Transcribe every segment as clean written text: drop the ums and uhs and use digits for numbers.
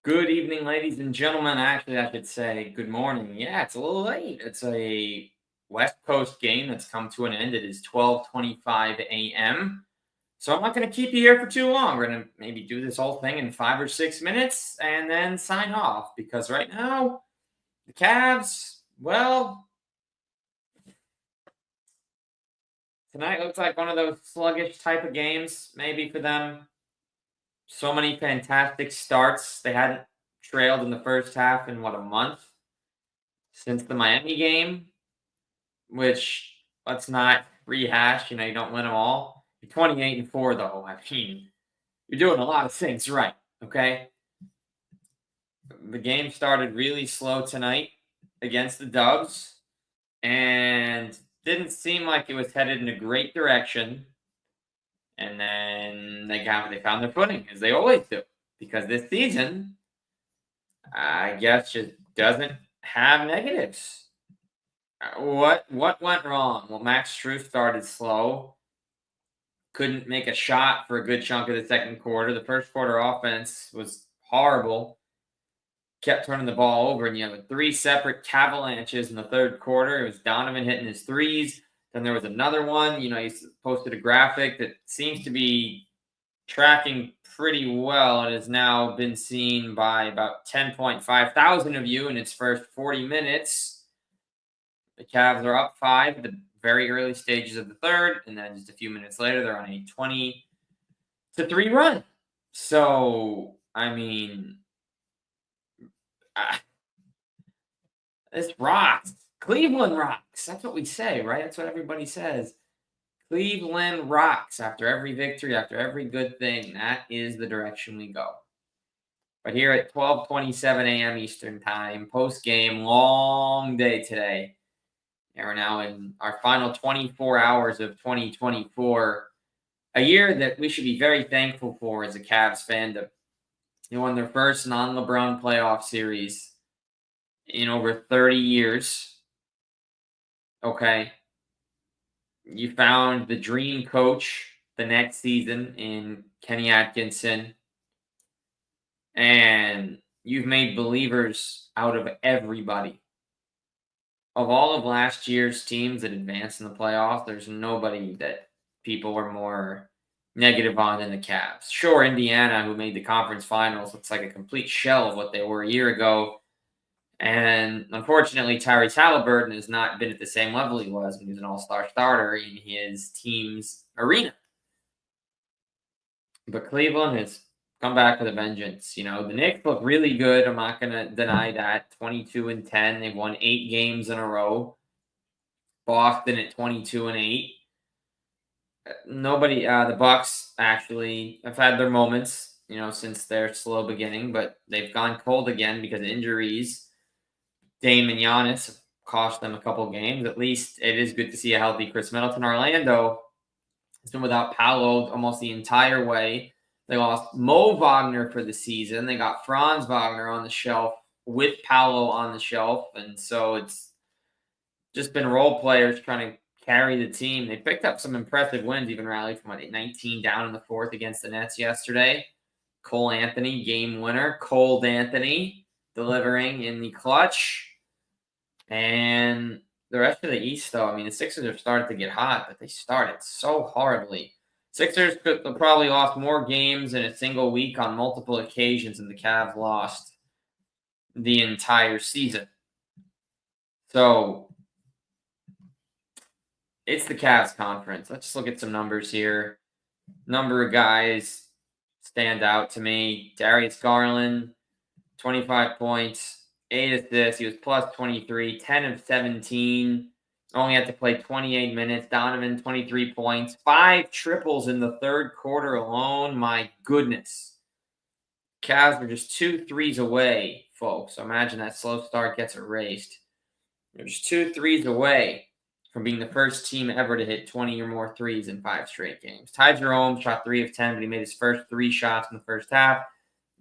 Good evening, ladies and gentlemen. Actually, I should say good morning. Yeah, it's a little late. It's a West Coast game that's come to an end. It is 12:25 a.m. So I'm not going to keep you here for too long. We're going to maybe do this whole thing in 5 or 6 minutes and then sign off because right now the Cavs, well, tonight looks like one of those sluggish type of games maybe for them. So many fantastic starts. They hadn't trailed in the first half in what, a month since the Miami game, which let's not rehash. You don't win them all. You're 28-4 though. I mean, you're doing a lot of things right. Okay, the game started really slow tonight against the Dubs, and didn't seem like it was headed in a great direction. And then they found their footing as they always do, because this season, I guess, just doesn't have negatives. What went wrong? Well, Max Strus started slow. Couldn't make a shot for a good chunk of the second quarter. The first quarter offense was horrible. Kept turning the ball over, and you have three separate cavalanches in the third quarter. It was Donovan hitting his threes. Then there was another one. He posted a graphic that seems to be tracking pretty well and has now been seen by about 10.5 thousand of you in its first 40 minutes. The Cavs are up 5 at the very early stages of the third, and then just a few minutes later, they're on a 20-3 run. So, I mean, this rocks. Cleveland rocks. That's what we say, right? That's what everybody says. Cleveland rocks after every victory, after every good thing. That is the direction we go. But here at 12:27 a.m. Eastern Time, post-game, long day today. And we're now in our final 24 hours of 2024, a year that we should be very thankful for as a Cavs fandom. They won their first non-LeBron playoff series in over 30 years. Okay. You found the dream coach the next season in Kenny Atkinson. And you've made believers out of everybody. Of all of last year's teams that advanced in the playoffs, there's nobody that people were more negative on than the Cavs. Sure, Indiana, who made the conference finals, looks like a complete shell of what they were a year ago. And unfortunately, Tyrese Halliburton has not been at the same level he was when he was an all-star starter in his team's arena. But Cleveland has come back with a vengeance. The Knicks look really good. I'm not going to deny that. 22-10. They've won 8 games in a row. Boston at 22-8. Nobody, the Bucks actually have had their moments, since their slow beginning, but they've gone cold again because of injuries. Dame and Giannis have cost them a couple games. At least it is good to see a healthy Chris Middleton. Orlando has been without Paolo almost the entire way. They lost Mo Wagner for the season. They got Franz Wagner on the shelf with Paolo on the shelf. And so it's just been role players trying to carry the team. They picked up some impressive wins, even rallied from 19 down in the fourth against the Nets yesterday. Cole Anthony, game winner. Cold Anthony delivering in the clutch. And the rest of the East, though, I mean, the Sixers have started to get hot, but they started so horribly. Sixers could have probably lost more games in a single week on multiple occasions than the Cavs lost the entire season. So it's the Cavs conference. Let's just look at some numbers here. Number of guys stand out to me. Darius Garland, 25 points, 8 assists. He was plus 23, 10 of 17. Only had to play 28 minutes. Donovan, 23 points, 5 triples in the third quarter alone. My goodness. Cavs were just 2 threes away, folks. So imagine that slow start gets erased. They're just 2 threes away from being the first team ever to hit 20 or more threes in 5 straight games. Ty Jerome shot 3 of 10, but he made his first 3 shots in the first half.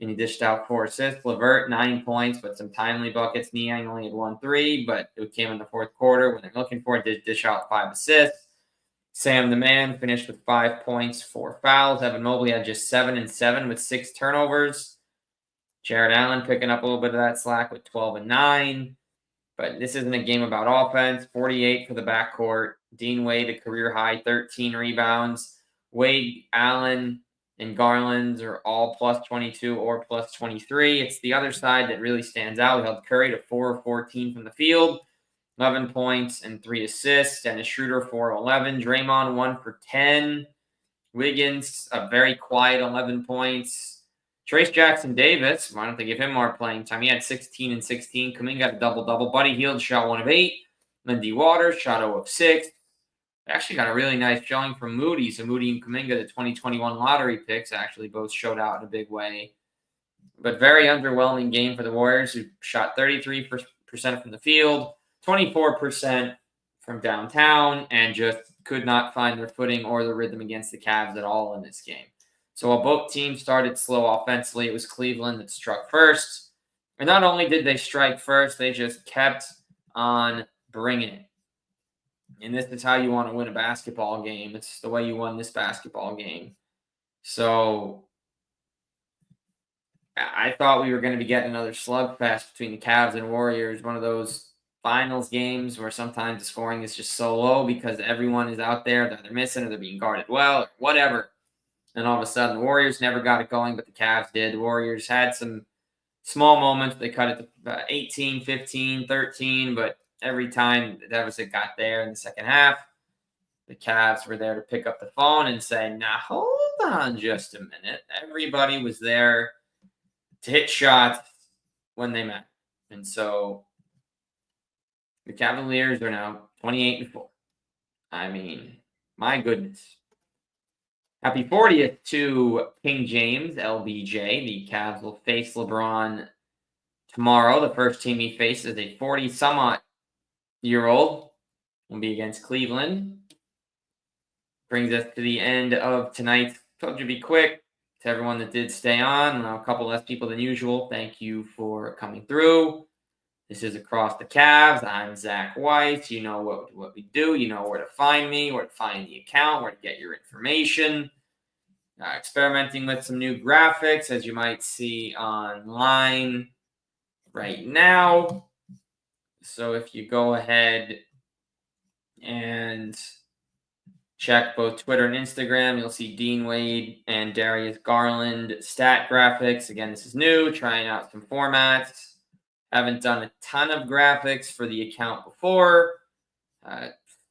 And he dished out 4 assists. LeVert, 9 points, but some timely buckets. Niang only had 1 3, but it came in the fourth quarter when they're looking for it. Did dish out 5 assists. Sam the Man finished with 5 points, 4 fouls. Evan Mobley had just 7 and 7 with 6 turnovers. Jared Allen picking up a little bit of that slack with 12 and 9. But this isn't a game about offense. 48 for the backcourt. Dean Wade, a career high, 13 rebounds. Wade, Allen, and Garland are all plus 22 or plus 23. It's the other side that really stands out. We held Curry to 4 of 14 from the field, 11 points and 3 assists. Dennis Schroeder, 4 of 11. Draymond, 1 for 10. Wiggins, a very quiet 11 points. Trace Jackson Davis, why don't they give him more playing time? He had 16 and 16. Kuminga got a double-double. Buddy Hield shot 1 of 8. Lindy Waters shot 0 of 6. Actually got a really nice showing from Moody. So Moody and Kuminga, the 2021 lottery picks, actually both showed out in a big way. But very underwhelming game for the Warriors, who shot 33% from the field, 24% from downtown, and just could not find their footing or the rhythm against the Cavs at all in this game. So while both teams started slow offensively, it was Cleveland that struck first. And not only did they strike first, they just kept on bringing it. And this is how you want to win a basketball game. It's the way you won this basketball game. So I thought we were going to be getting another slugfest between the Cavs and Warriors, one of those finals games where sometimes the scoring is just so low because everyone is out there, they're missing or they're being guarded well, or whatever. And all of a sudden, the Warriors never got it going, but the Cavs did. The Warriors had some small moments. They cut it to 18, 15, 13, but every time the deficit got there in the second half, the Cavs were there to pick up the phone and say, now hold on just a minute. Everybody was there to hit shots when they met. And so the Cavaliers are now 28 and 4. I mean, my goodness. Happy 40th to King James, LBJ. The Cavs will face LeBron tomorrow. The first team he faces, a 40-some-odd-year-old, will be against Cleveland. Brings us to the end of tonight's. Told you to be quick. To everyone that did stay on, a couple less people than usual, thank you for coming through. This is Across the Cavs. I'm Zach Weiss. You know what we do. You know where to find me, where to find the account, where to get your information. Experimenting with some new graphics, as you might see online right now. So if you go ahead and check both Twitter and Instagram, you'll see Dean Wade and Darius Garland stat graphics. Again, this is new, trying out some formats. Haven't done a ton of graphics for the account before.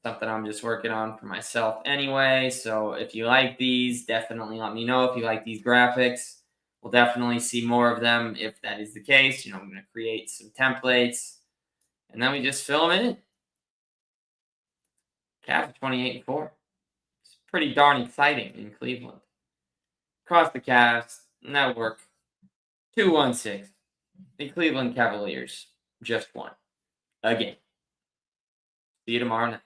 Something I'm just working on for myself anyway. So if you like these, definitely let me know. If you like these graphics, we'll definitely see more of them if that is the case. I'm going to create some templates, and then we just fill them in. Cavs 28 and 4. It's pretty darn exciting in Cleveland. Across the Cavs Network 216. The Cleveland Cavaliers just won again. See you tomorrow night.